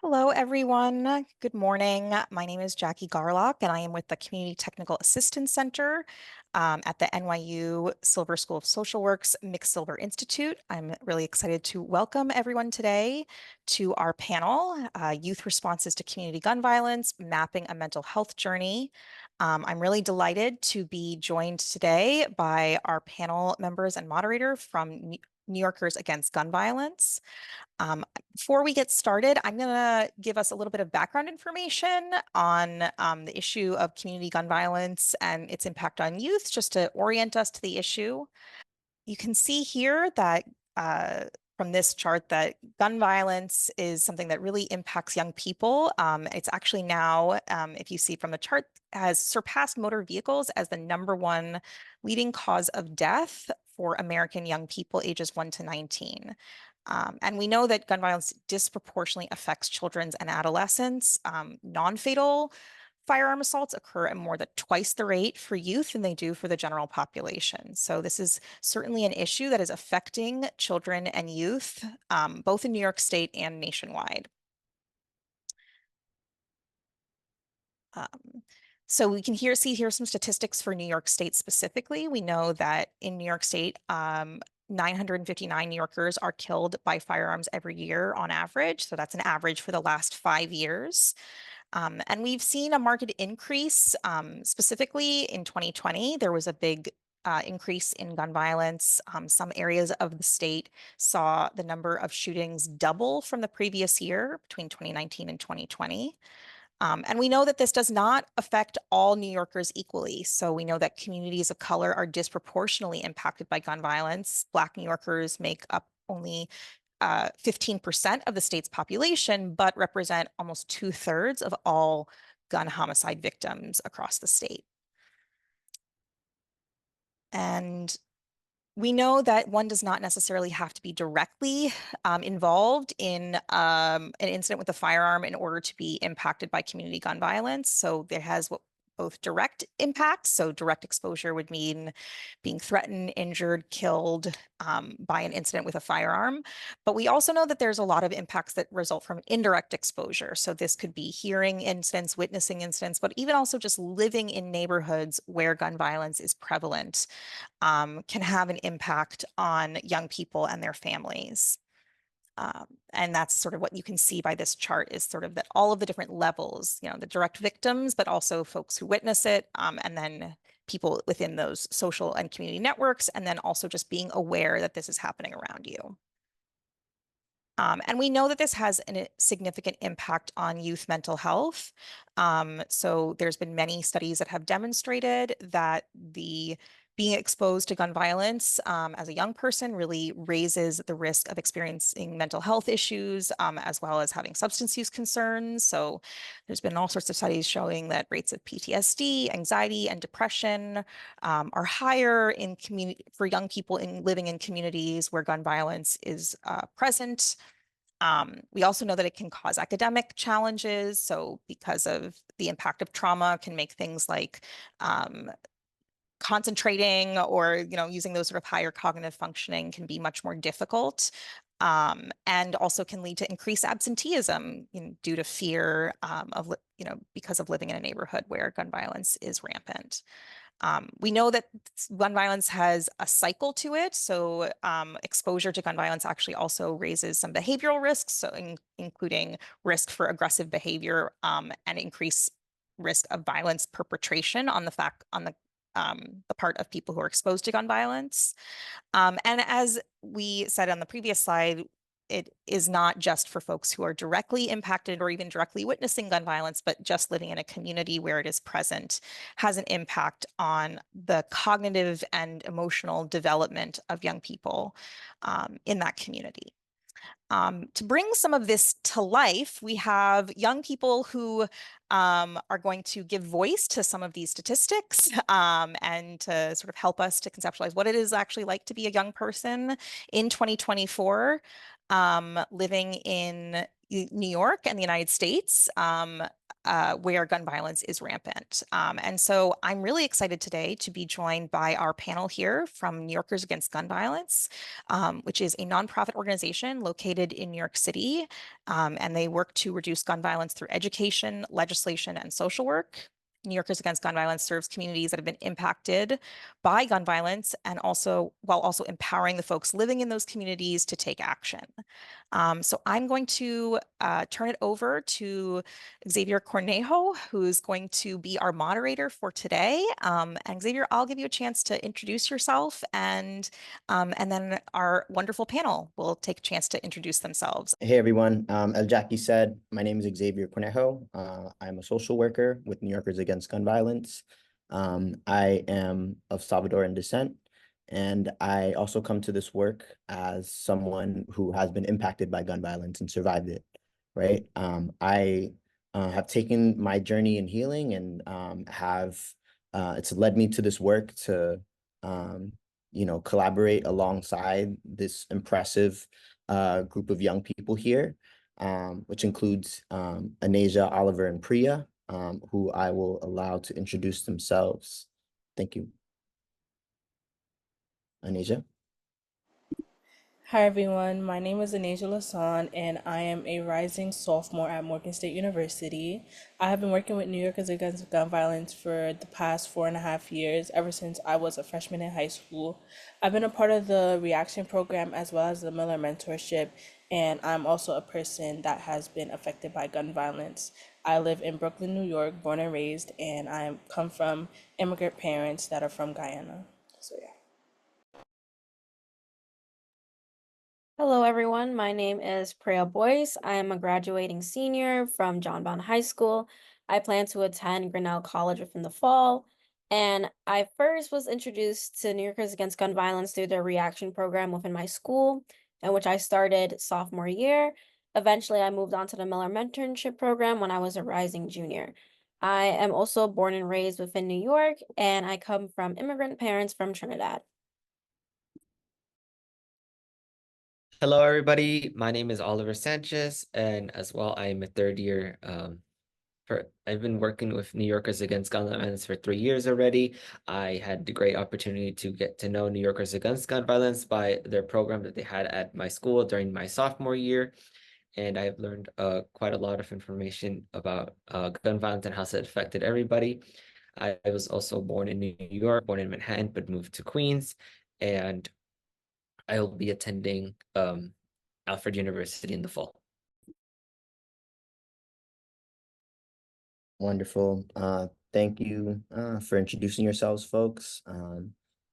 Hello, everyone. Good morning. My name is Jackie Garlock, and I am with the Community Technical Assistance Center at the NYU Silver School of Social Work's Mixed Silver Institute. I'm really excited to welcome everyone today to our panel, Youth Responses to Community Gun Violence, Mapping a Mental Health Journey. I'm really delighted to be joined today by our panel members and moderator from New Yorkers Against Gun Violence. Before we get started, I'm going to give us a little bit of background information on the issue of community gun violence and its impact on youth, just to orient us to the issue. You can see here that from this chart that gun violence is something that really impacts young people. It's actually now, if you see from the chart, has surpassed motor vehicles as the #1 leading cause of death for American young people ages 1 to 19. And we know that gun violence disproportionately affects children and adolescents. Non-fatal firearm assaults occur at more than twice the rate for youth than they do for the general population. So this is certainly an issue that is affecting children and youth, both in New York State and nationwide. Um, so we can see here some statistics for New York State specifically. We know that in New York State, 959 New Yorkers are killed by firearms every year on average. So that's an average for the last 5 years. And we've seen a marked increase, specifically in 2020. There was a big increase in gun violence. Some areas of the state saw the number of shootings double from the previous year between 2019 and 2020. And we know that this does not affect all New Yorkers equally. So we know that communities of color are disproportionately impacted by gun violence. Black New Yorkers make up only 15% of the state's population, but represent almost 2/3 of all gun homicide victims across the state. And we know that one does not necessarily have to be directly involved in an incident with a firearm in order to be impacted by community gun violence. So there has both direct impacts. So direct exposure would mean being threatened, injured, killed by an incident with a firearm. But we also know that there's a lot of impacts that result from indirect exposure. So this could be hearing incidents, witnessing incidents, but even also just living in neighborhoods where gun violence is prevalent can have an impact on young people and their families. And that's sort of what you can see by this chart is sort of that all of the different levels, the direct victims, but also folks who witness it, and then people within those social and community networks, and then also just being aware that this is happening around you. And we know that this has a significant impact on youth mental health. So there's been many studies that have demonstrated that being exposed to gun violence as a young person really raises the risk of experiencing mental health issues, as well as having substance use concerns. So there's been all sorts of studies showing that rates of PTSD, anxiety, and depression are higher in for young people living in communities where gun violence is present. We also know that it can cause academic challenges. So because of the impact of trauma can make things like concentrating or using those sort of higher cognitive functioning can be much more difficult. And also can lead to increased absenteeism due to fear because of living in a neighborhood where gun violence is rampant. We know that gun violence has a cycle to it. So exposure to gun violence actually also raises some behavioral risks, so including risk for aggressive behavior and increased risk of violence perpetration on the part of people who are exposed to gun violence. And as we said on the previous slide, it is not just for folks who are directly impacted or even directly witnessing gun violence, but just living in a community where it is present has an impact on the cognitive and emotional development of young people in that community. To bring some of this to life, we have young people who are going to give voice to some of these statistics and to sort of help us to conceptualize what it is actually like to be a young person in 2024, living in New York and the United States. where gun violence is rampant. And so I'm really excited today to be joined by our panel here from New Yorkers Against Gun Violence, which is a nonprofit organization located in New York City. And they work to reduce gun violence through education, legislation, and social work. New Yorkers Against Gun Violence serves communities that have been impacted by gun violence and also while also empowering the folks living in those communities to take action. So I'm going to turn it over to Xavier Cornejo, who's going to be our moderator for today. And Xavier, I'll give you a chance to introduce yourself, and then our wonderful panel will take a chance to introduce themselves. Hey everyone, as Jackie said, my name is Xavier Cornejo. I'm a social worker with New Yorkers Against Gun Violence. I am of Salvadoran descent, and I also come to this work as someone who has been impacted by gun violence and survived it, right? I have taken my journey in healing and it's led me to this work to, collaborate alongside this impressive group of young people here, which includes Anasia, Oliver, and Priya, who I will allow to introduce themselves. Thank you. Anasia? Hi everyone, my name is Anasia Lasan and I am a rising sophomore at Morgan State University. I have been working with New Yorkers Against Gun Violence for the past 4.5 years, ever since I was a freshman in high school. I've been a part of the Reaction program as well as the Miller Mentorship, and I'm also a person that has been affected by gun violence. I live in Brooklyn, New York, born and raised, and I come from immigrant parents that are from Guyana. So yeah. Hello, everyone. My name is Priya Boyce. I am a graduating senior from John Bowne High School. I plan to attend Grinnell College within the fall. And I first was introduced to New Yorkers Against Gun Violence through the Reaction program within my school, in which I started sophomore year. Eventually, I moved on to the Miller Mentorship program when I was a rising junior. I am also born and raised within New York, and I come from immigrant parents from Trinidad. Hello, everybody. My name is Oliver Sanchez, and as well, I'm a third year. I've been working with New Yorkers Against Gun Violence for 3 years already. I had the great opportunity to get to know New Yorkers Against Gun Violence by their program that they had at my school during my sophomore year, and I've learned quite a lot of information about gun violence and how it affected everybody. I was also born in New York, born in Manhattan, but moved to Queens, and I will be attending Alfred University in the fall. Wonderful. Thank you for introducing yourselves, folks.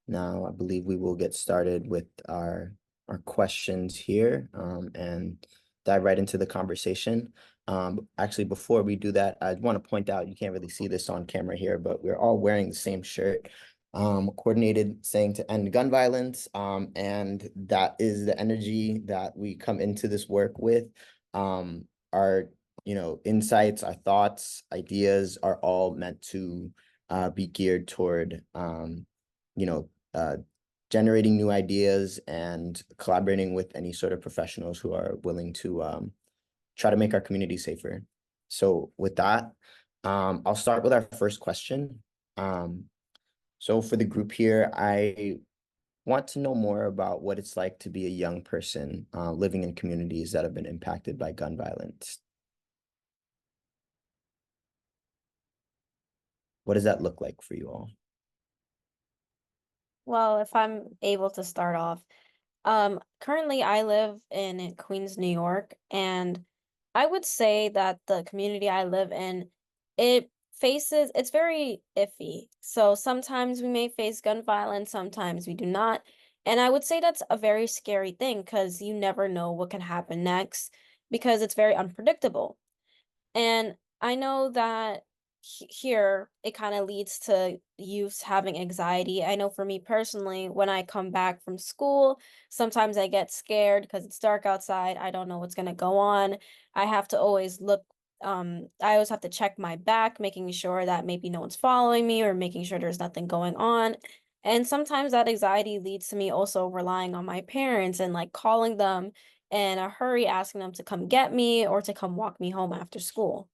Now I believe we will get started with our questions here and dive right into the conversation. Actually, before we do that, I want to point out, you can't really see this on camera here, but we're all wearing the same shirt, coordinated saying to end gun violence. And that is the energy that we come into this work with. Our insights, our thoughts, ideas are all meant to be geared toward, generating new ideas and collaborating with any sort of professionals who are willing to try to make our community safer. So with that, I'll start with our first question. So for the group here, I want to know more about what it's like to be a young person living in communities that have been impacted by gun violence. What does that look like for you all? Well, if I'm able to start off, currently I live in Queens, New York, and I would say that the community I live in, it's very iffy. So sometimes we may face gun violence, sometimes we do not. And I would say that's a very scary thing because you never know what can happen next because it's very unpredictable. And I know that here it kind of leads to youths having anxiety. I know for me personally, when I come back from school, sometimes I get scared because it's dark outside. I don't know what's going to go on. I have to always look, I always have to check my back, making sure that maybe no one's following me or making sure there's nothing going on. And sometimes that anxiety leads to me also relying on my parents and like calling them in a hurry, asking them to come get me or to come walk me home after school.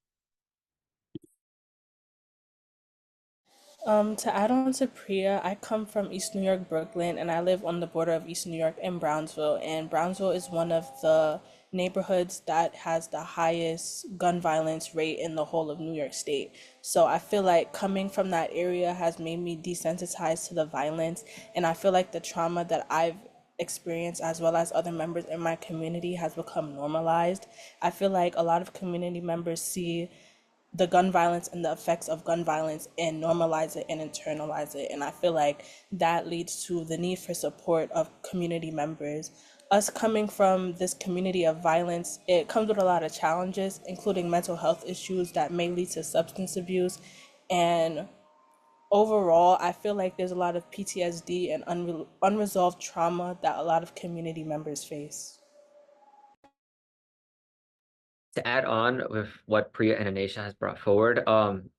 To add on to Priya, I come from East New York, Brooklyn, and I live on the border of East New York and Brownsville. And Brownsville is one of the neighborhoods that has the highest gun violence rate in the whole of New York State. So I feel like coming from that area has made me desensitized to the violence. And I feel like the trauma that I've experienced, as well as other members in my community, has become normalized. I feel like a lot of community members see the gun violence and the effects of gun violence and normalize it and internalize it. And I feel like that leads to the need for support of community members. Us coming from this community of violence, it comes with a lot of challenges, including mental health issues that may lead to substance abuse. And overall, I feel like there's a lot of PTSD and unresolved trauma that a lot of community members face. To add on with what Priya and Anisha has brought forward,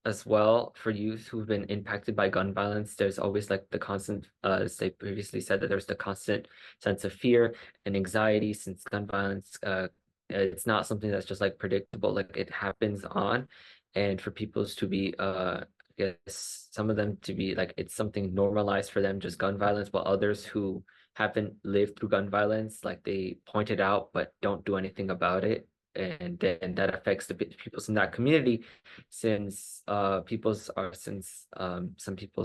as well for youth who've been impacted by gun violence, there's always like the constant, as they previously said, that there's the constant sense of fear and anxiety since gun violence, it's not something that's just like predictable, like it happens on, and for people's to be, I guess some of them to be like it's something normalized for them, just gun violence, while others who haven't lived through gun violence, like they point it out but don't do anything about it, and then that affects the peoples in that community since some peoples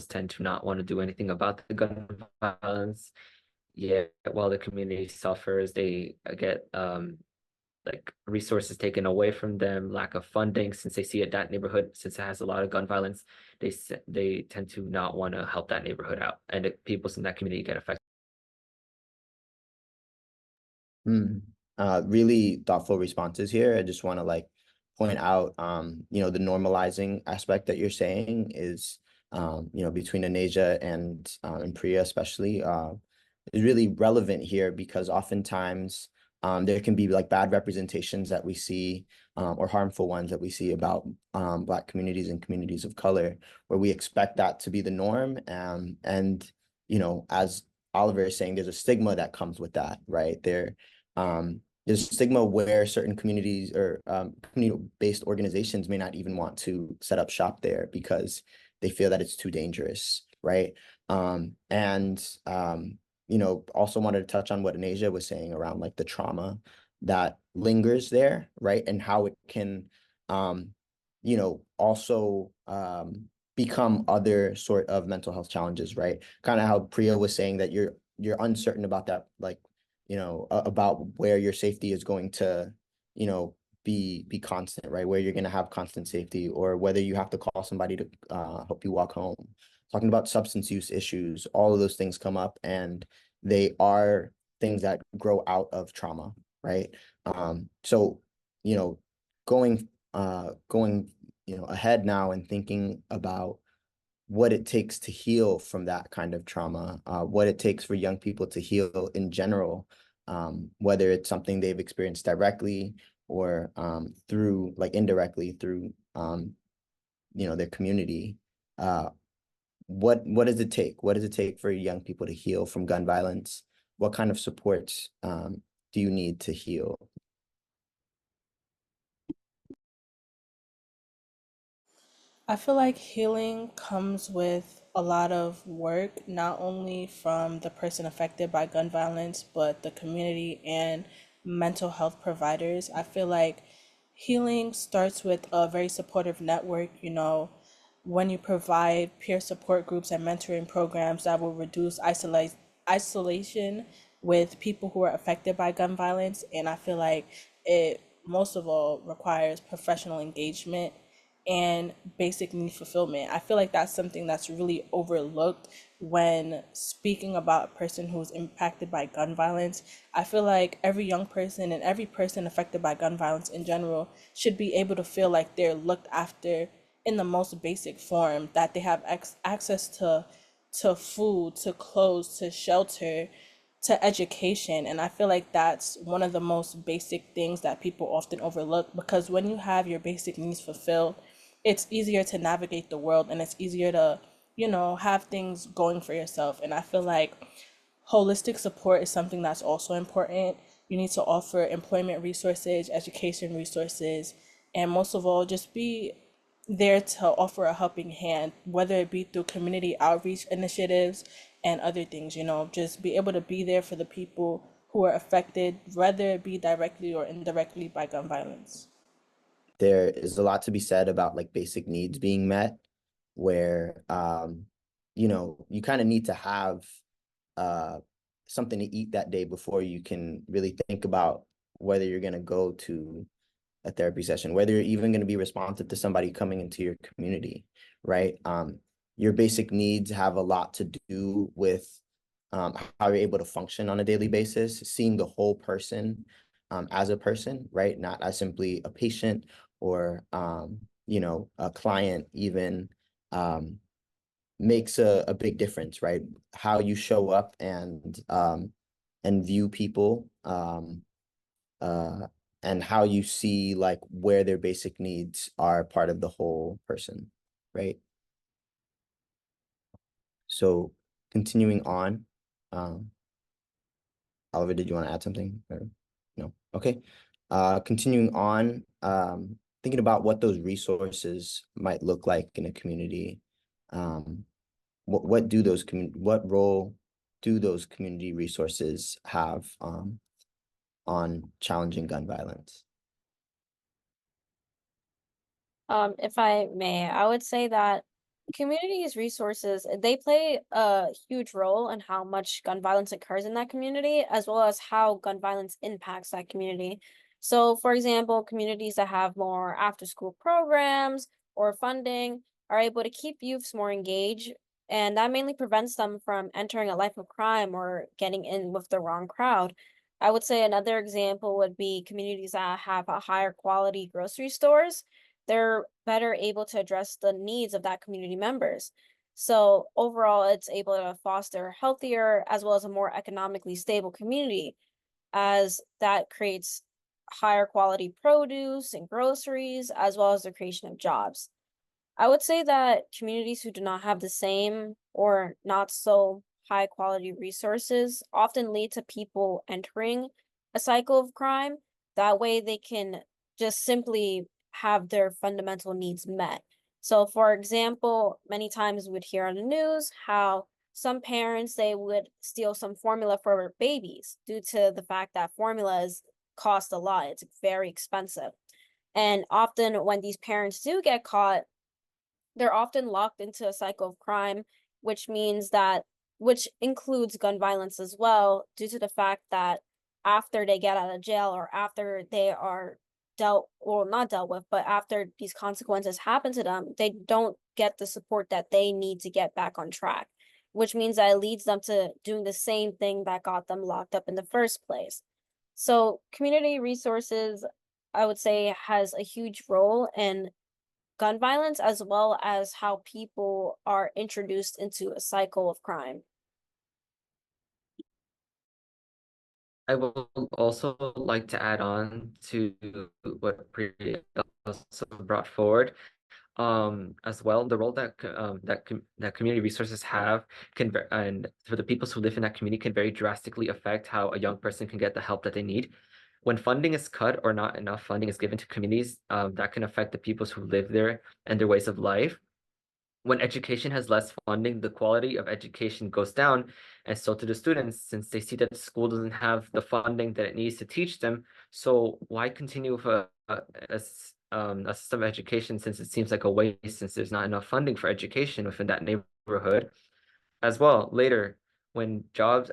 tend to not want to do anything about the gun violence. Yeah, while the community suffers, they get like resources taken away from them, lack of funding since they see it that neighborhood since it has a lot of gun violence, they tend to not want to help that neighborhood out, and the peoples in that community get affected. Really thoughtful responses here. I just want to like point out, the normalizing aspect that you're saying is, between Anasia and Priya especially, is really relevant here because oftentimes there can be like bad representations that we see or harmful ones that we see about Black communities and communities of color, where we expect that to be the norm. And, as Oliver is saying, there's a stigma that comes with that, right? There's stigma where certain communities or community-based organizations may not even want to set up shop there because they feel that it's too dangerous, right? And also wanted to touch on what Anasia was saying around like the trauma that lingers there, right? And how it can, also become other sort of mental health challenges, right? Kind of how Priya was saying that you're uncertain about that, like about where your safety is going to, be constant, right? Where you're going to have constant safety, or whether you have to call somebody to help you walk home. Talking about substance use issues, all of those things come up, and they are things that grow out of trauma, right? So, you know, going ahead now and thinking about what it takes to heal from that kind of trauma, what it takes for young people to heal in general, whether it's something they've experienced directly or through like indirectly through their community. What does it take? What does it take for young people to heal from gun violence? What kind of supports do you need to heal? I feel like healing comes with a lot of work, not only from the person affected by gun violence, but the community and mental health providers. I feel like healing starts with a very supportive network, when you provide peer support groups and mentoring programs that will reduce isolation with people who are affected by gun violence. And I feel like it most of all requires professional engagement and basic need fulfillment. I feel like that's something that's really overlooked when speaking about a person who's impacted by gun violence. I feel like every young person and every person affected by gun violence in general should be able to feel like they're looked after in the most basic form, that they have access to food, to clothes, to shelter, to education. And I feel like that's one of the most basic things that people often overlook, because when you have your basic needs fulfilled, it's easier to navigate the world and it's easier to, have things going for yourself. And I feel like holistic support is something that's also important. You need to offer employment resources, education resources, and most of all, just be there to offer a helping hand, whether it be through community outreach initiatives and other things, just be able to be there for the people who are affected, whether it be directly or indirectly by gun violence. There is a lot to be said about like basic needs being met, where you kind of need to have uh something to eat that day before you can really think about whether you're going to go to a therapy session, whether you're even going to be responsive to somebody coming into your community, right? Your basic needs have a lot to do with how you're able to function on a daily basis, seeing the whole person as a person, right? Not as simply a patient or a client even makes a big difference, right? How you show up and view people uh and how you see like where their basic needs are part of the whole person, right? So continuing on, um Oliver, did you want to add something or no? Okay. Continuing on, thinking about what those resources might look like in a community. Um, what role do those community resources have on challenging gun violence? If I may, I would say that communities' resources, they play a huge role in how much gun violence occurs in that community, as well as how gun violence impacts that community. So, for example, communities that have more after-school programs or funding are able to keep youths more engaged, and that mainly prevents them from entering a life of crime or getting in with the wrong crowd. I would say another example would be communities that have a higher quality grocery stores. They're better able to address the needs of that community members. So overall, it's able to foster healthier as well as a more economically stable community, as that creates higher quality produce and groceries, as well as the creation of jobs. I would say that communities who do not have the same or not so high quality resources often lead to people entering a cycle of crime. That way they can just simply have their fundamental needs met. So for example, many times we would hear on the news how some parents they would steal some formula for babies due to the fact that formulas cost a lot. It's very expensive. And often when these parents do get caught, they're often locked into a cycle of crime, which means that which includes gun violence as well, due to the fact that after they get out of jail or after they are dealt well not dealt with, but after these consequences happen to them, they don't get the support that they need to get back on track, which means that it leads them to doing the same thing that got them locked up in the first place. So community resources, I would say, has a huge role in gun violence as well as how people are introduced into a cycle of crime. I will also like to add on to what Priya also brought forward. As well, the role that community resources have and for the people who live in that community can very drastically affect how a young person can get the help that they need. When funding is cut or not enough funding is given to communities, that can affect the people who live there and their ways of life. When education has less funding, the quality of education goes down, and so to the students, since they see that the school doesn't have the funding that it needs to teach them. So why continue with a system of education, since it seems like a waste, since there's not enough funding for education within that neighborhood? As well, later, when jobs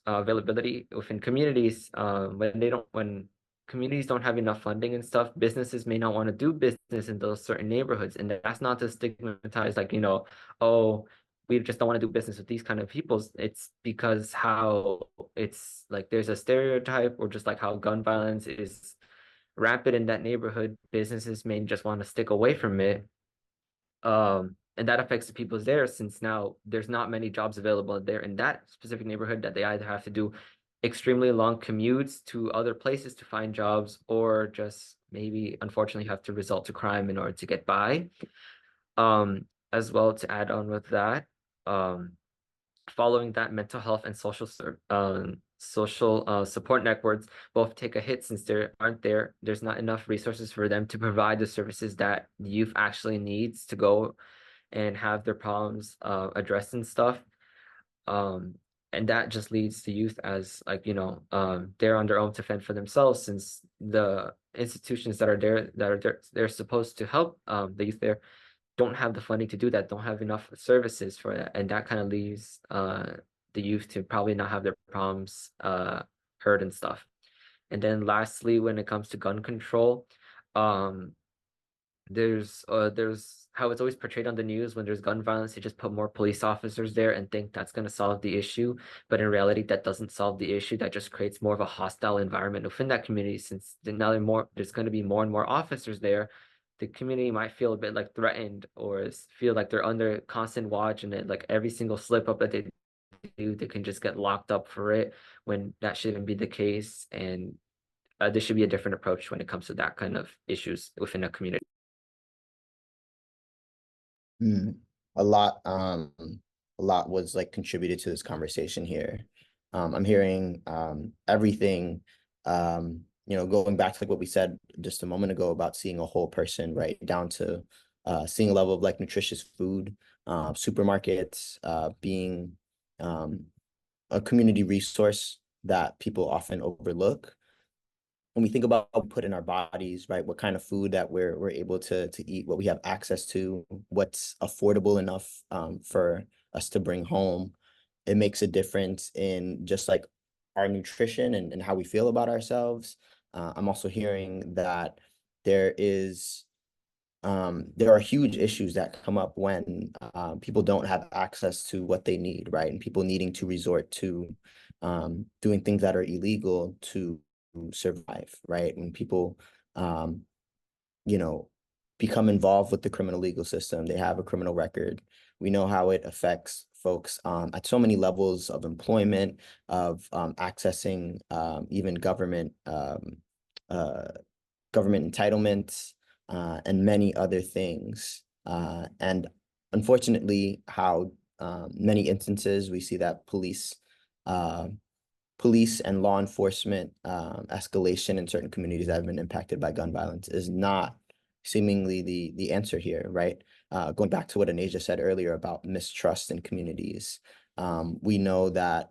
availability within communities, when communities don't have enough funding and stuff, businesses may not want to do business in those certain neighborhoods. And that's not to stigmatize, like, oh, we just don't want to do business with these kind of peoples. It's because how it's like there's a stereotype, or just like how gun violence is rampant in that neighborhood, businesses may just want to stick away from it. And that affects the people there, since now there's not many jobs available there in that specific neighborhood, that they either have to do extremely long commutes to other places to find jobs, or just maybe unfortunately have to resort to crime in order to get by. As well, to add on with that, following that, mental health and social support networks both take a hit since there's not enough resources for them to provide the services that the youth actually needs to go and have their problems addressed and stuff. And that just leads to youth as like, they're on their own to fend for themselves, since the institutions that are there they're supposed to help the youth there don't have the funding to do that, don't have enough services for that, and that kind of leaves the youth to probably not have their problems heard and stuff. And then lastly, when it comes to gun control, um there's how it's always portrayed on the news. When there's gun violence, they just put more police officers there and think that's going to solve the issue, but in reality that doesn't solve the issue. That just creates more of a hostile environment within that community, since now there's going to be more and more officers there. The community might feel a bit like threatened, or feel like they're under constant watch, and then like every single slip up that they do, they can just get locked up for it, when that shouldn't be the case. And there should be a different approach when it comes to that kind of issues within a community. Mm, a lot was like contributed to this conversation here. I'm hearing everything, going back to like what we said just a moment ago about seeing a whole person, right, down to seeing a level of like nutritious food, supermarkets, being a community resource that people often overlook when we think about what we put in our bodies, right? What kind of food that we're able to eat, what we have access to, what's affordable enough for us to bring home. It makes a difference in just like our nutrition and how we feel about ourselves. I'm also hearing that there is there are huge issues that come up when people don't have access to what they need, right? And people needing to resort to doing things that are illegal to survive, right? When people, um, you know, become involved with the criminal legal system, they have a criminal record. We know how it affects folks at so many levels of employment, of accessing even uh, government entitlements, and many other things. And unfortunately, how many instances we see that uh, police and law enforcement escalation in certain communities that have been impacted by gun violence is not seemingly the answer here, right? Going back to what Anasia said earlier about mistrust in communities, we know that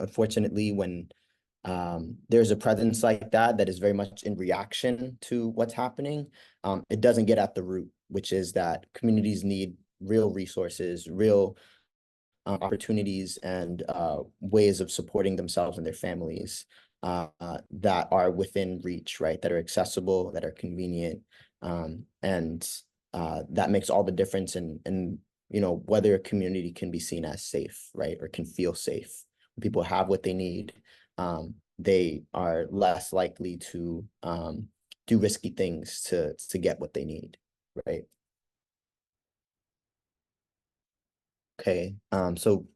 unfortunately, when there's a presence like that is very much in reaction to what's happening, it doesn't get at the root, which is that communities need real resources, real opportunities, and ways of supporting themselves and their families that are within reach, right? That are accessible, that are convenient, and that makes all the difference in whether a community can be seen as safe, right, or can feel safe. When people have what they need, they are less likely to do risky things to get what they need, right? Okay, so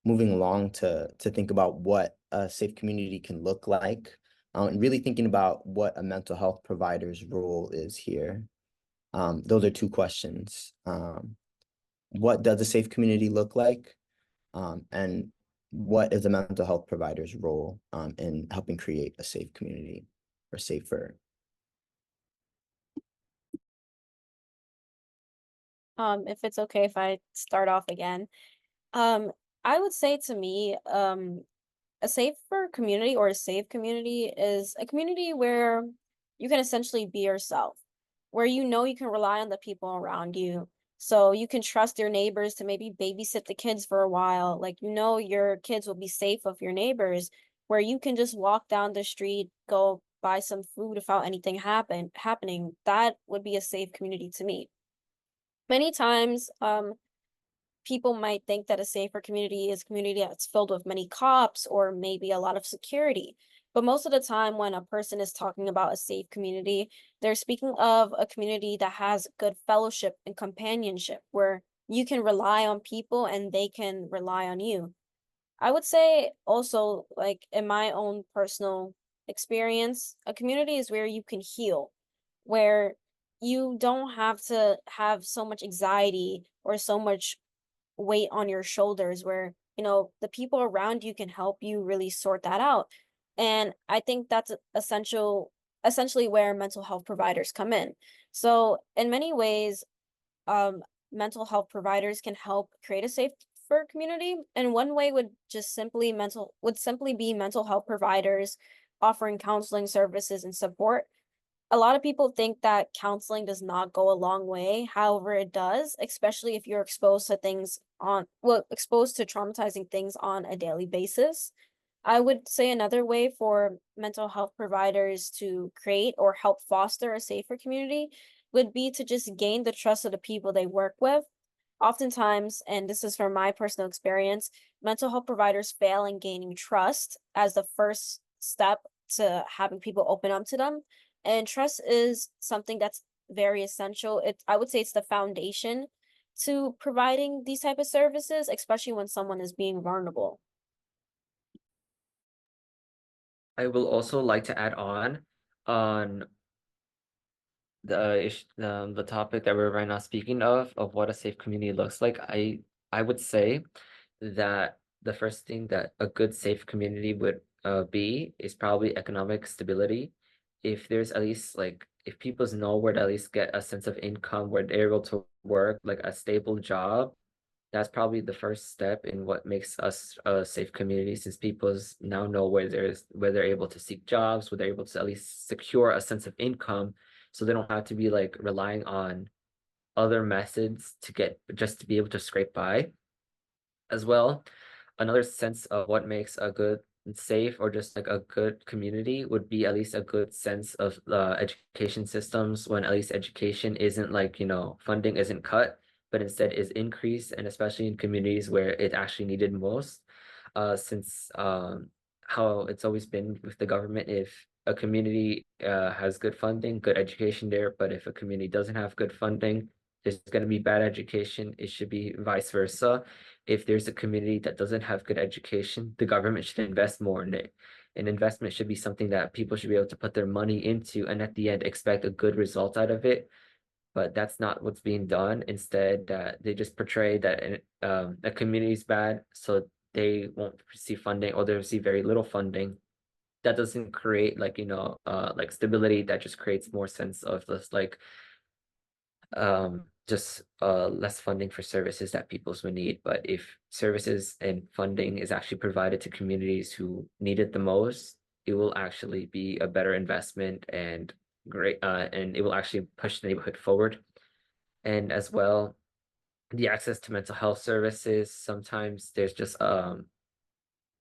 moving along to think about what a safe community can look like, and really thinking about what a mental health provider's role is here. Those are two questions. What does a safe community look like? And what is a mental health provider's role in helping create a safe community or safer? If it's okay if I start off again. I would say to me, a safer community or a safe community is a community where you can essentially be yourself, where you know you can rely on the people around you. So you can trust your neighbors to maybe babysit the kids for a while. Like, you know, your kids will be safe of your neighbors, where you can just walk down the street, go buy some food without anything happening. That would be a safe community to me. Many times, people might think that a safer community is a community that's filled with many cops or maybe a lot of security. But most of the time, when a person is talking about a safe community, they're speaking of a community that has good fellowship and companionship, where you can rely on people and they can rely on you. I would say also, like in my own personal experience, a community is where you can heal, where you don't have to have so much anxiety or so much weight on your shoulders, where the people around you can help you really sort that out. And I think that's essentially where mental health providers come in. So in many ways, um, mental health providers can help create a safer community. And one way would simply be mental health providers offering counseling services and support. A lot of people think that counseling does not go a long way. However, it does, especially if you're exposed to traumatizing things on a daily basis. I would say another way for mental health providers to create or help foster a safer community would be to just gain the trust of the people they work with. Oftentimes, and this is from my personal experience, mental health providers fail in gaining trust as the first step to having people open up to them. And trust is something that's very essential. I would say it's the foundation to providing these type of services, especially when someone is being vulnerable. I will also like to add on the topic that we're right now speaking of what a safe community looks like. I would say that the first thing that a good safe community would be is probably economic stability. If there's at least like if people know where to at least get a sense of income, where they're able to work like a stable job, that's probably the first step in what makes us a safe community, since people now know where they're able to seek jobs, where they're able to at least secure a sense of income, so they don't have to be like relying on other methods to get just to be able to scrape by as well. Another sense of what makes a good and safe or just like a good community would be at least a good sense of education systems, when at least education isn't like, funding isn't cut, but instead is increased, and especially in communities where it actually needed most. Since how it's always been with the government, if a community has good funding, good education there, but if a community doesn't have good funding, there's going to be bad education. It should be vice versa. If there's a community that doesn't have good education, the government should invest more in it. An investment should be something that people should be able to put their money into and at the end expect a good result out of it. But that's not what's being done. Instead, they just portray that a community is bad, so they won't receive funding, or they receive very little funding. That doesn't create like stability. That just creates more sense of this like just less funding for services that people's would need. But if services and funding is actually provided to communities who need it the most, it will actually be a better investment and great and it will actually push the neighborhood forward. And as well, the access to mental health services, sometimes there's just a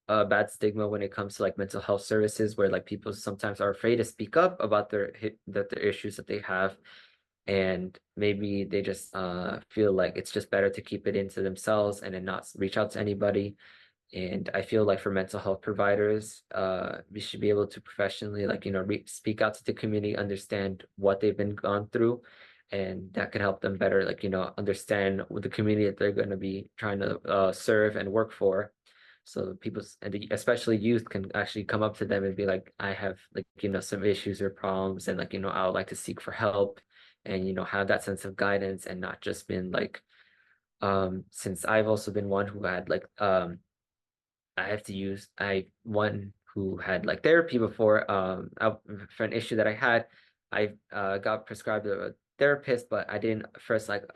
bad stigma when it comes to like mental health services, where like people sometimes are afraid to speak up about their issues that they have, and maybe they just feel like it's just better to keep it into themselves and then not reach out to anybody. And I feel like for mental health providers, we should be able to professionally, like, speak out to the community, understand what they've been gone through, and that can help them better, like, understand what the community that they're going to be trying to serve and work for. So especially youth can actually come up to them and be like, I have like, some issues or problems, and like, I would like to seek for help, and, have that sense of guidance, and not just been like, since I've also been one who had like, I one who had like therapy before, for an issue that I had. I got prescribed a therapist, but I didn't first like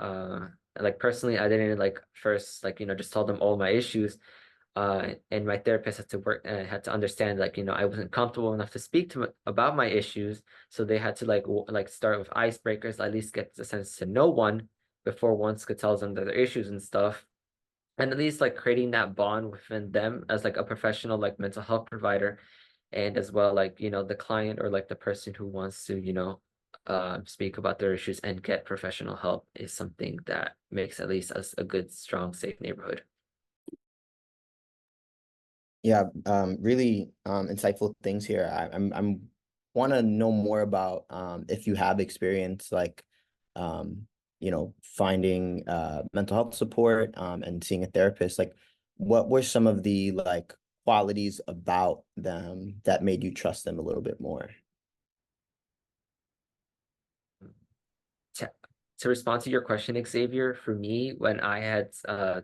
personally, I didn't like first like, just tell them all my issues. And my therapist had to understand, like, I wasn't comfortable enough to speak about my issues. So they had to like start with icebreakers, at least get the sense to know one before one could tell them their issues and stuff. And at least like creating that bond within them as like a professional like mental health provider, and as well like, the client or like the person who wants to, speak about their issues and get professional help, is something that makes at least us a good, strong, safe neighborhood. Yeah, really insightful things here. I'm want to know more about if you have experience like finding mental health support and seeing a therapist. Like, what were some of the like qualities about them that made you trust them a little bit more? To respond to your question, Xavier, for me, when I had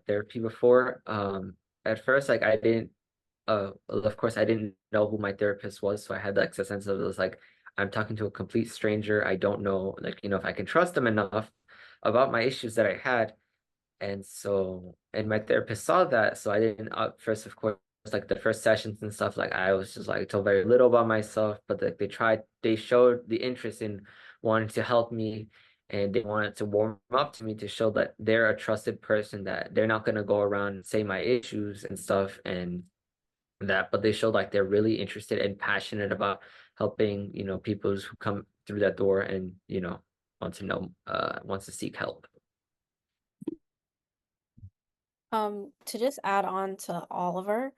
therapy before, at first, like I didn't well, of course I didn't know who my therapist was, so I had like the sense of it was like I'm talking to a complete stranger. I don't know, like, if I can trust them enough about my issues that I had. And so, and my therapist saw that. So I didn't, first, of course, like the first sessions and stuff, like I was just like told very little about myself, but like they showed the interest in wanting to help me, and they wanted to warm up to me to show that they're a trusted person, that they're not going to go around and say my issues and stuff and that, but they showed like they're really interested and passionate about helping, people who come through that door and, wants to seek help. To just add on to Oliver,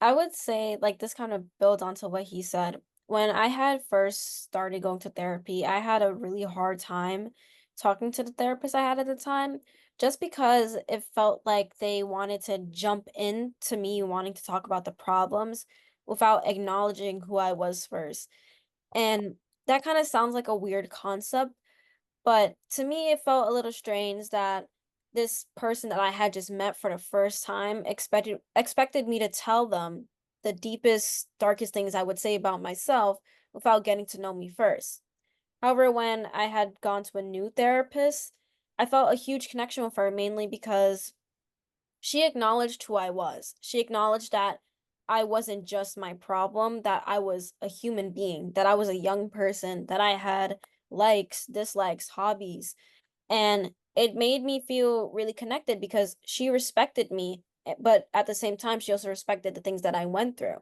I would say like this kind of builds onto what he said. When I had first started going to therapy, I had a really hard time talking to the therapist I had at the time, just because it felt like they wanted to jump into me wanting to talk about the problems without acknowledging who I was first. And that kind of sounds like a weird concept, but to me, it felt a little strange that this person that I had just met for the first time expected me to tell them the deepest, darkest things I would say about myself without getting to know me first. However, when I had gone to a new therapist, I felt a huge connection with her mainly because she acknowledged who I was. She acknowledged that I wasn't just my problem, that I was a human being, that I was a young person, that I had likes, dislikes, hobbies. And it made me feel really connected because she respected me, but at the same time, she also respected the things that I went through.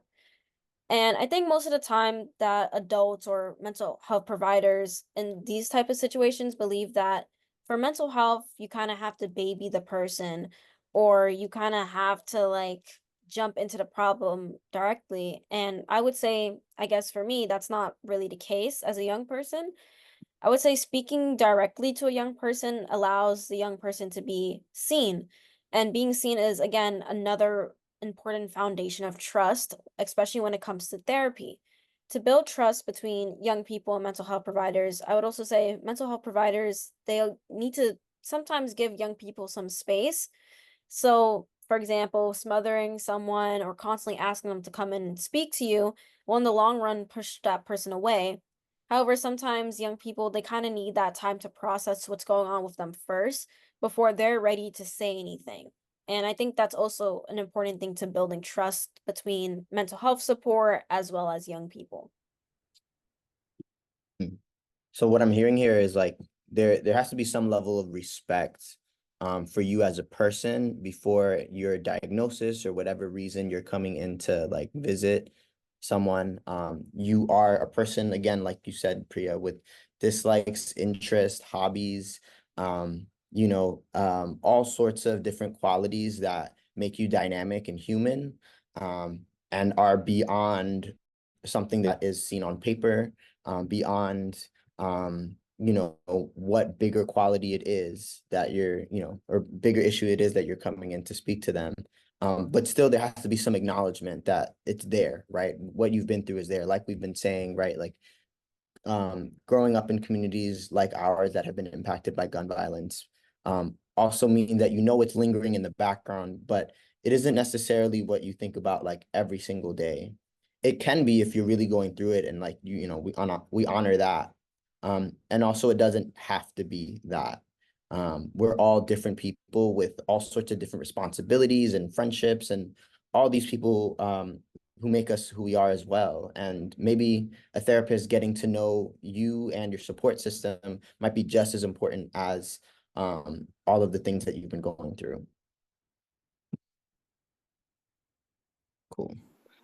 And I think most of the time that adults or mental health providers in these type of situations believe that for mental health, you kind of have to baby the person or you kind of have to like jump into the problem directly. And I would say, I guess for me, that's not really the case as a young person. I would say speaking directly to a young person allows the young person to be seen. And being seen is, again, another important foundation of trust, especially when it comes to therapy. To build trust between young people and mental health providers, I would also say mental health providers, they need to sometimes give young people some space. So, for example, smothering someone or constantly asking them to come in and speak to you will, in the long run, push that person away. However, sometimes young people, they kind of need that time to process what's going on with them first before they're ready to say anything. And I think that's also an important thing to building trust between mental health support as well as young people. So what I'm hearing here is like there has to be some level of respect for you as a person before your diagnosis or whatever reason you're coming in to like visit someone. You are a person, again, like you said, Priya, with dislikes, interests, hobbies, all sorts of different qualities that make you dynamic and human, and are beyond something that is seen on paper, beyond what bigger quality it is that you're, or bigger issue it is that you're coming in to speak to them. But still there has to be some acknowledgement that it's there, right? What you've been through is there, like we've been saying, right? Like growing up in communities like ours that have been impacted by gun violence also mean that it's lingering in the background, but it isn't necessarily what you think about like every single day. It can be if you're really going through it, and like we honor that. And also it doesn't have to be that. We're all different people with all sorts of different responsibilities and friendships, and all these people who make us who we are as well. And maybe a therapist getting to know you and your support system might be just as important as all of the things that you've been going through. Cool.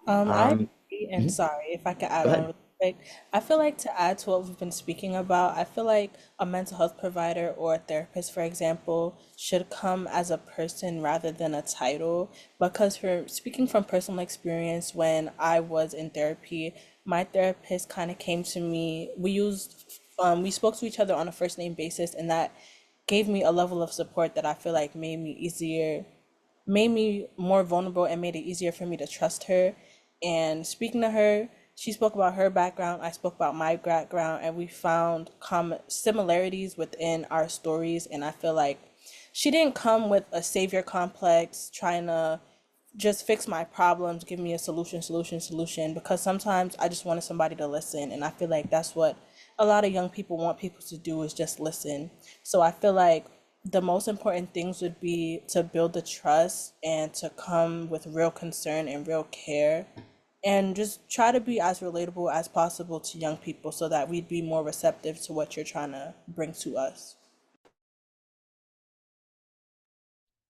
I Um, agree, and sorry if I could add Go on ahead. real quick. I feel like to add to what we've been speaking about, I feel like a mental health provider or a therapist, for example, should come as a person rather than a title. Because for speaking from personal experience, when I was in therapy, my therapist kind of came to me. We spoke to each other on a first name basis, and that gave me a level of support that I feel like made me more vulnerable and made it easier for me to trust her. And speaking to her, she spoke about her background, I spoke about my background, and we found common similarities within our stories. And I feel like she didn't come with a savior complex trying to just fix my problems, give me a solution, because sometimes I just wanted somebody to listen. And I feel like that's what a lot of young people want people to do, is just listen. So I feel like the most important things would be to build the trust and to come with real concern and real care, and just try to be as relatable as possible to young people so that we'd be more receptive to what you're trying to bring to us.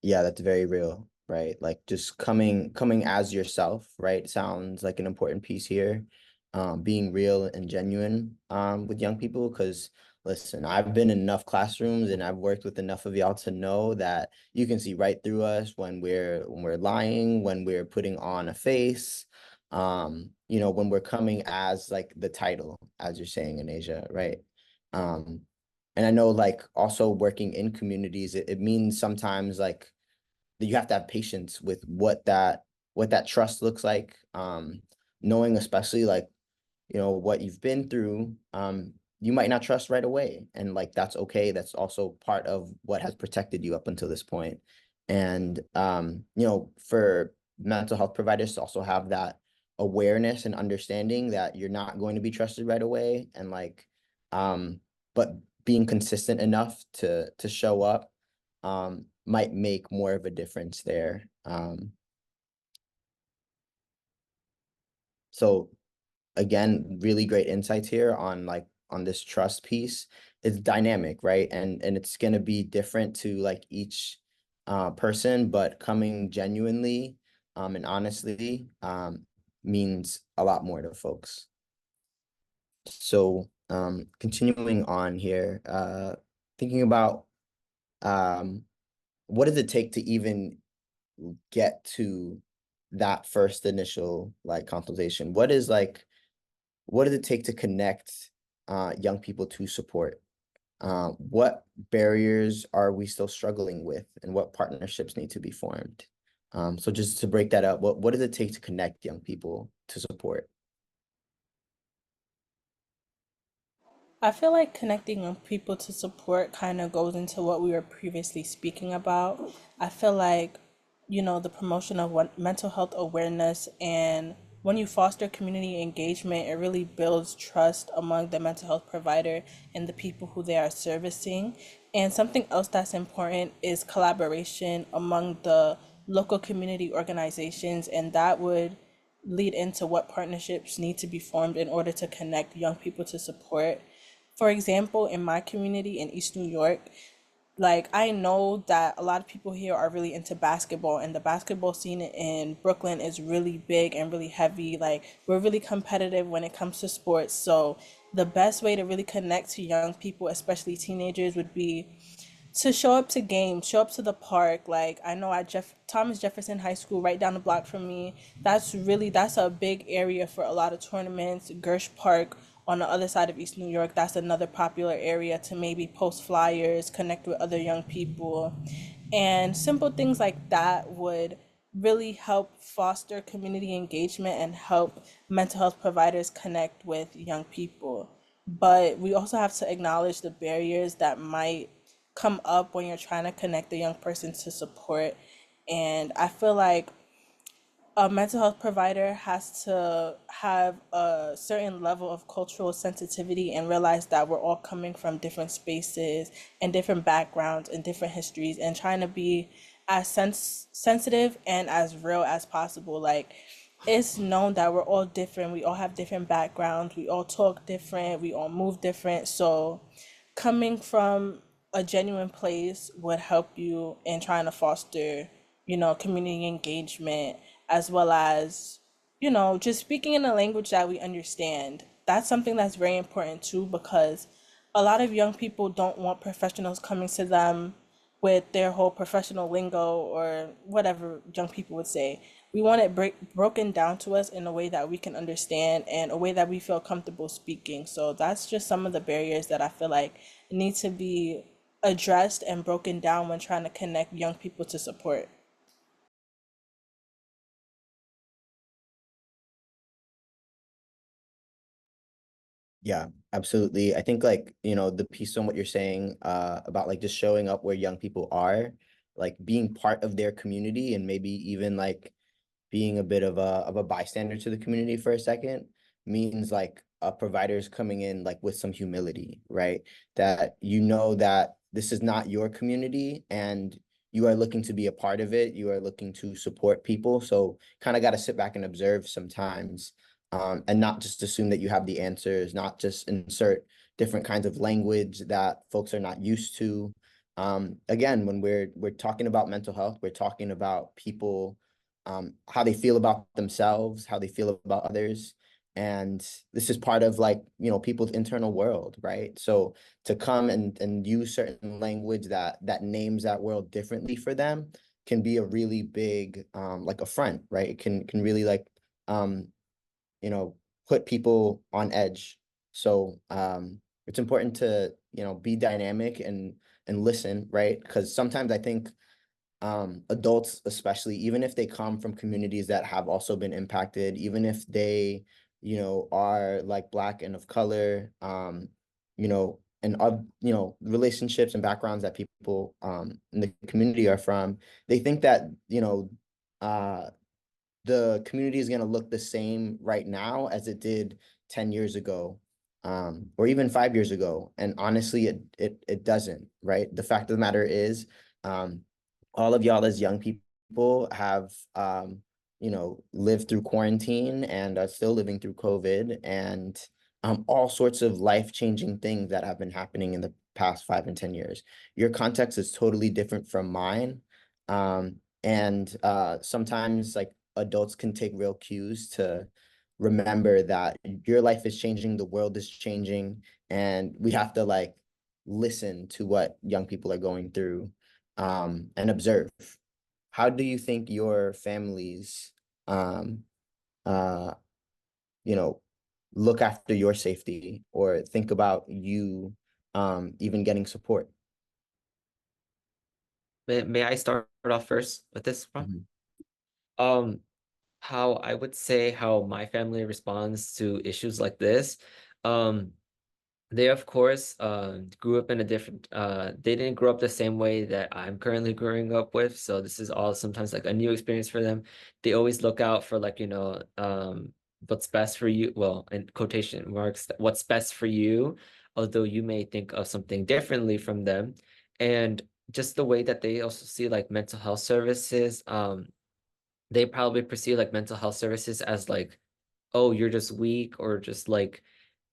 Yeah, that's very real, right? Like just coming as yourself, right? Sounds like an important piece here. Being real and genuine with young people, because listen, I've been in enough classrooms and I've worked with enough of y'all to know that you can see right through us when we're lying, when we're putting on a face, when we're coming as like the title, as you're saying in Asia, right? Um, and I know like also working in communities, it means sometimes like that you have to have patience with what that trust looks like. Knowing especially like what you've been through, you might not trust right away, and like that's okay. That's also part of what has protected you up until this point. And for mental health providers to also have that awareness and understanding that you're not going to be trusted right away, and like but being consistent enough to show up might make more of a difference there. So again, really great insights here on like on this trust piece. It's dynamic, right? And it's gonna be different to like each person, but coming genuinely and honestly means a lot more to folks. So continuing on here, thinking about what does it take to even get to that first initial like consultation? What does it take to connect young people to support? What barriers are we still struggling with, and what partnerships need to be formed? So just to break that up, what does it take to connect young people to support? I feel like connecting with people to support kind of goes into what we were previously speaking about. I feel like, the promotion of mental health awareness, and when you foster community engagement, it really builds trust among the mental health provider and the people who they are servicing. And something else that's important is collaboration among the local community organizations, and that would lead into what partnerships need to be formed in order to connect young people to support. For example, in my community in East New York, like I know that a lot of people here are really into basketball, and the basketball scene in Brooklyn is really big and really heavy. Like we're really competitive when it comes to sports. So the best way to really connect to young people, especially teenagers, would be to show up to games, show up to the park. Like I know at Thomas Jefferson High School, right down the block from me, that's a big area for a lot of tournaments. Gersh Park on the other side of East New York, that's another popular area to maybe post flyers, connect with other young people. And simple things like that would really help foster community engagement and help mental health providers connect with young people. But we also have to acknowledge the barriers that might come up when you're trying to connect the young person to support. And I feel like a mental health provider has to have a certain level of cultural sensitivity and realize that we're all coming from different spaces and different backgrounds and different histories, and trying to be as sensitive and as real as possible. Like it's known that we're all different, we all have different backgrounds, we all talk different, we all move different. So coming from a genuine place would help you in trying to foster, community engagement, as well as, just speaking in a language that we understand. That's something that's very important too, because a lot of young people don't want professionals coming to them with their whole professional lingo or whatever young people would say. We want it broken down to us in a way that we can understand and a way that we feel comfortable speaking. So that's just some of the barriers that I feel like need to be addressed and broken down when trying to connect young people to support. Yeah, absolutely. I think like, the piece on what you're saying about like just showing up where young people are, like being part of their community and maybe even like being a bit of a bystander to the community for a second means like a provider's coming in like with some humility, right? That you know that this is not your community and you are looking to be a part of it. You are looking to support people. So kind of got to sit back and observe sometimes, and not just assume that you have the answers, not just insert different kinds of language that folks are not used to. Again, when we're talking about mental health, we're talking about people, how they feel about themselves, how they feel about others. And this is part of like, people's internal world, right? So to come and use certain language that names that world differently for them can be a really big like affront, right? It can really like um, you know, put people on edge. So it's important to, be dynamic and listen, right? Because sometimes I think adults, especially, even if they come from communities that have also been impacted, even if they, are like Black and of color, and relationships and backgrounds that people in the community are from, they think that, uh the community is going to look the same right now as it did 10 years ago, or even 5 years ago. And honestly, it doesn't, right? The fact of the matter is, um, all of y'all as young people have, lived through quarantine and are still living through COVID and all sorts of life-changing things that have been happening in the past 5 and 10 years. Your context is totally different from mine. And sometimes like adults can take real cues to remember that your life is changing, the world is changing, and we have to like listen to what young people are going through, and observe. How do you think your families, um, uh, you know, look after your safety or think about you, even getting support? May I start off first with this one? Mhm. Um, how I would say how my family responds to issues like this. Um, they of course grew up in a different they didn't grow up the same way that I'm currently growing up with. So this is all sometimes like a new experience for them. They always look out for like, what's best for you. Well, in quotation marks, what's best for you, although you may think of something differently from them. And just the way that they also see like mental health services, they probably perceive like mental health services as like, oh, you're just weak or just like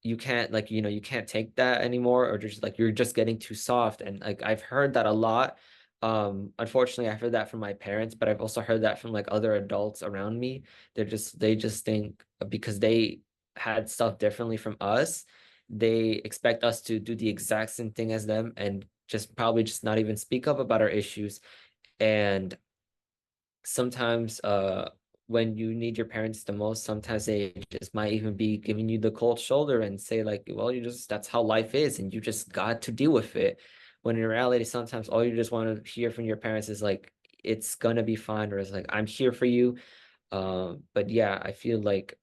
you can't like, you can't take that anymore or just like you're just getting too soft. And like I've heard that a lot. Unfortunately, I've heard that from my parents, but I've also heard that from like other adults around me. They just think because they had stuff differently from us, they expect us to do the exact same thing as them and just probably just not even speak up about our issues. And sometimes when you need your parents the most, sometimes they just might even be giving you the cold shoulder and say like, well, you just that's how life is and you just got to deal with it. When in reality, sometimes all you just want to hear from your parents is like, it's gonna be fine, or it's like, I'm here for you. But yeah, I feel like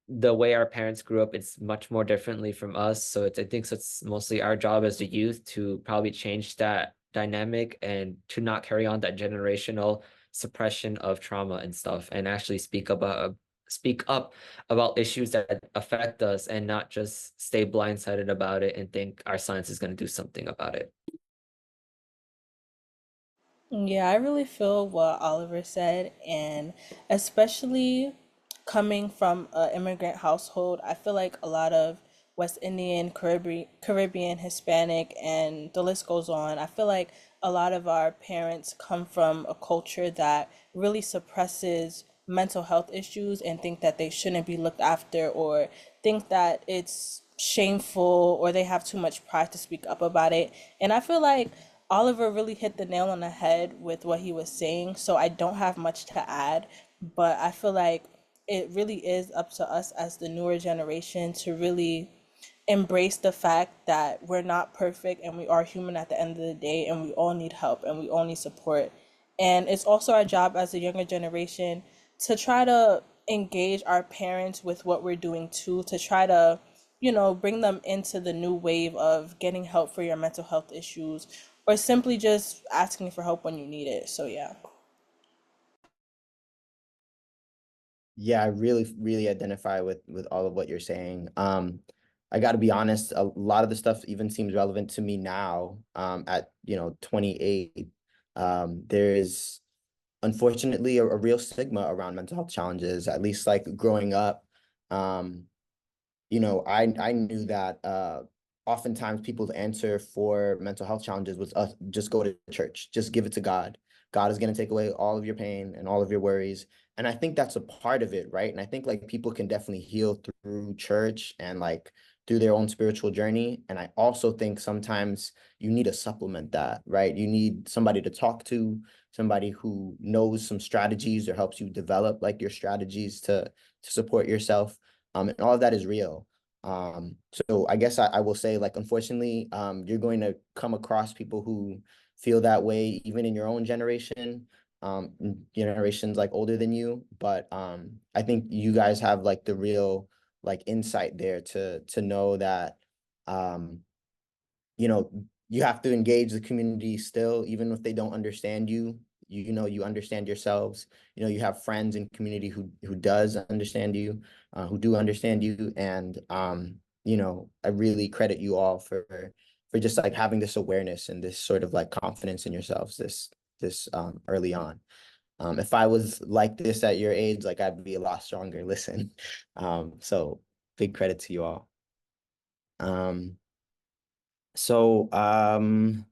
the way our parents grew up, it's much more differently from us. So I think so it's mostly our job as the youth to probably change that dynamic and to not carry on that generational suppression of trauma and stuff and actually speak up about issues that affect us and not just stay blindsided about it and think our science is going to do something about it. Yeah, I really feel what Oliver said, and especially coming from an immigrant household, I feel like a lot of West Indian, Caribbean, Hispanic, and the list goes on. I feel like a lot of our parents come from a culture that really suppresses mental health issues and think that they shouldn't be looked after or think that it's shameful or they have too much pride to speak up about it. And I feel like Oliver really hit the nail on the head with what he was saying, so I don't have much to add, but I feel like it really is up to us as the newer generation to really embrace the fact that we're not perfect and we are human at the end of the day and we all need help and we all need support. And it's also our job as a younger generation to try to engage our parents with what we're doing too, to try to, bring them into the new wave of getting help for your mental health issues or simply just asking for help when you need it. So, yeah. Yeah, I really identify with all of what you're saying. I got to be honest, a lot of the stuff even seems relevant to me now, at 28. There is unfortunately a real stigma around mental health challenges, at least like growing up. Um, I knew that oftentimes people's answer for mental health challenges was just go to church, just give it to God. God is going to take away all of your pain and all of your worries. And I think that's a part of it, right? And I think like people can definitely heal through church and like through their own spiritual journey. And I also think sometimes you need to supplement that, right? You need somebody to talk to, somebody who knows some strategies or helps you develop like your strategies to support yourself. And all of that is real. So I guess I will say, like, unfortunately, you're going to come across people who feel that way, even in your own generation, generations like older than you. But I think you guys have like the real like insight there to know that um, you have to engage the community still, even if they don't understand you. You understand yourselves. You have friends and community who does understand you, who do understand you, and I really credit you all for just like having this awareness and this sort of like confidence in yourselves this early on. If I was like this at your age, like I'd be a lot stronger. Listen, so big credit to you all. Um, so I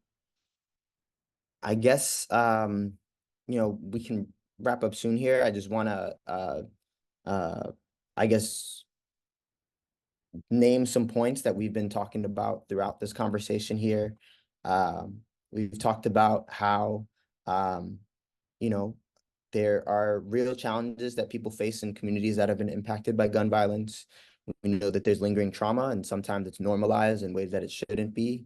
guess we can wrap up soon here. I just want to uh I guess name some points that we've been talking about throughout this conversation here. We've talked about how um you know there are real challenges that people face in communities that have been impacted by gun violence. We know that there's lingering trauma, and sometimes it's normalized in ways that it shouldn't be.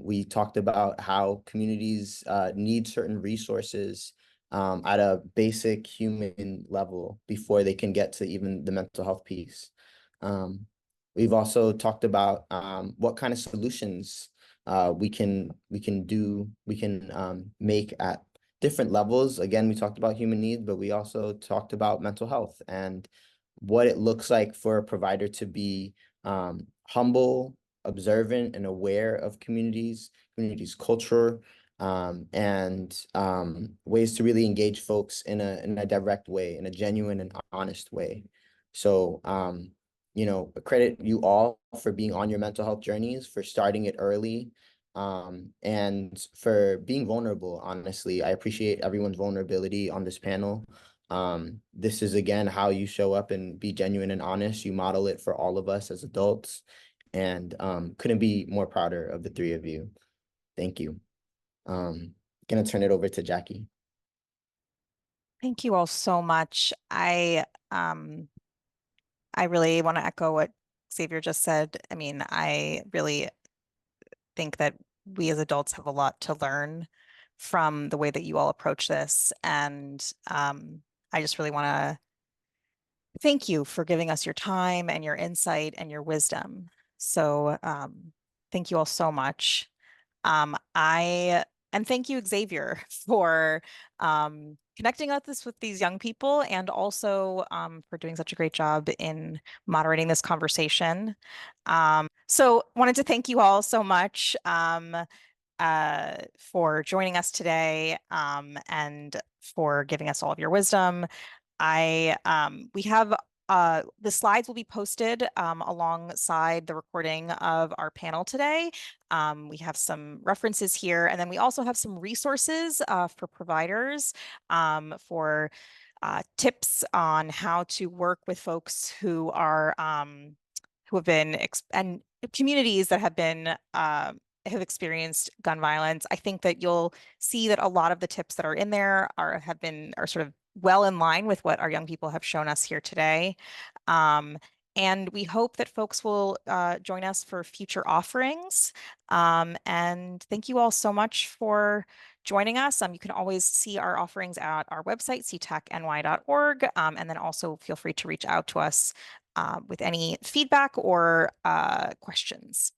We talked about how communities need certain resources at a basic human level before they can get to even the mental health piece. Um, we've also talked about what kind of solutions we can make at different levels. Again, we talked about human needs, but we also talked about mental health and what it looks like for a provider to be humble, observant, and aware of communities' culture, and ways to really engage folks in a direct way, in a genuine and honest way. So, credit you all for being on your mental health journeys, for starting it early, and for being vulnerable. Honestly, I appreciate everyone's vulnerability on this panel. This is again how you show up and be genuine and honest. You model it for all of us as adults, and couldn't be more prouder of the three of you. Thank you. Gonna turn it over to Jackie. Thank you all so much. I really want to echo what Xavier just said. I mean, I really think that we as adults have a lot to learn from the way that you all approach this. And I just really want to thank you for giving us your time and your insight and your wisdom. So thank you all so much. I and thank you, Xavier, for connecting us with these young people and also for doing such a great job in moderating this conversation. So wanted to thank you all so much for joining us today and for giving us all of your wisdom. We have the slides will be posted alongside the recording of our panel today. We have some references here, and then we also have some resources for providers for tips on how to work with folks who have been and communities that have experienced gun violence. I think that you'll see that a lot of the tips that are in there are sort of well in line with what our young people have shown us here today. And we hope that folks will join us for future offerings. And thank you all so much for joining us. You can always see our offerings at our website, ctechny.org, and then also feel free to reach out to us with any feedback or questions.